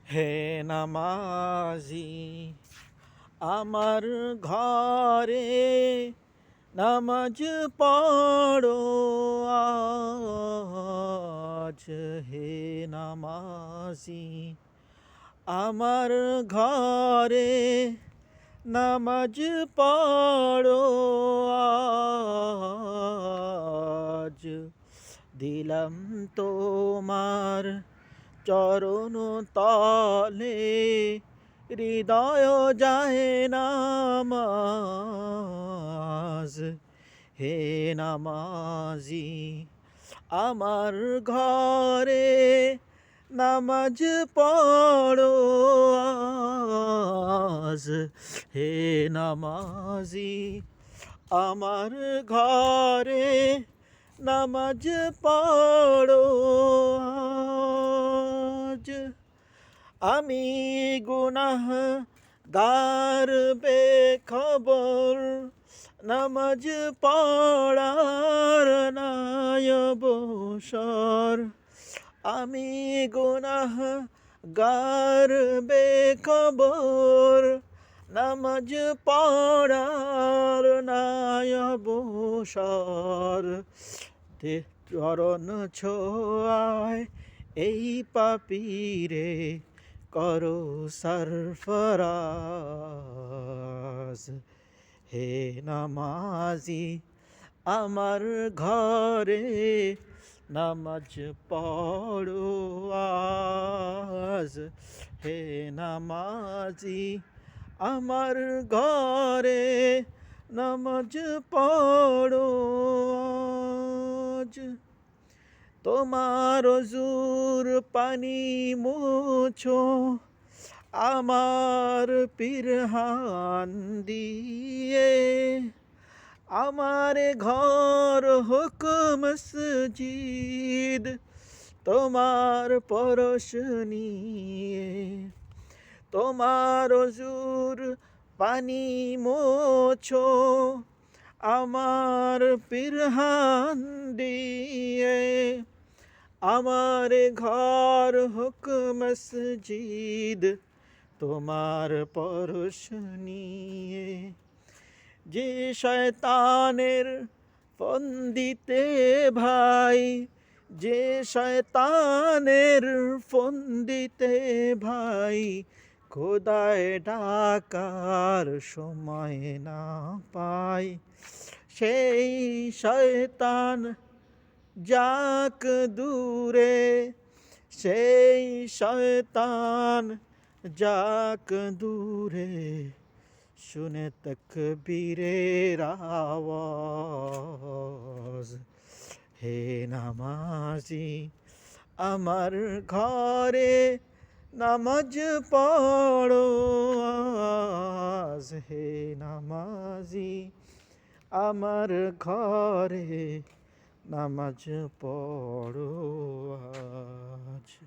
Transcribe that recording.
হে নামাজি আমার ঘরে নামাজ পড়ো আজ। হে নামাজি আমার ঘরে নামাজ পড়ো আজ। দিলাম তোমার চরণ তলে হৃদয় যায় নামাজ। হে নামাজি আমার ঘরে নামাজ পড়ো আজ। হে নামাজি আমার ঘরে নামাজ পড়ো আজ। আমি গুনাহগার বেখবর, নামাজ পড়ার নাই অবসর। আমি গুনাহগার বেখবর, নামাজ পড়ার নাই অবসর। চরণ ছোঁয়ায় এই পাপীরে করো সরফরাজ। হে নামাজি আমার ঘরে নামাজ পড়ো আজ। হে নামাজি আমার ঘরে নামাজ পড়ো আজ। তোমার অজুর পানি মুছো আমার পিরহান দিয়ে। আমার ঘর হোক মসজিদ তোমার পরশ নিয়ে। তোমার অজুর পানি মোছো আমার পিরহান দিয়ে। আমার ঘর হোক মসজিদ তোমার পরশ নিয়ে। যে শয়তানের ফন্দিতে ভাই, যে শয়তানের ফন্দিতে ভাই খোদায় ডাকার সময় না পাই। সেই শয়তান যাক দূরে, সেই শয়তান যাক দূরে। শুনে তাকবীরের আওয়াজ। হে নামাজি আমার ঘরে নামাজ পড়ো আজ। হে নামাজি আমার ঘরে নামাজ পড়ো আজ।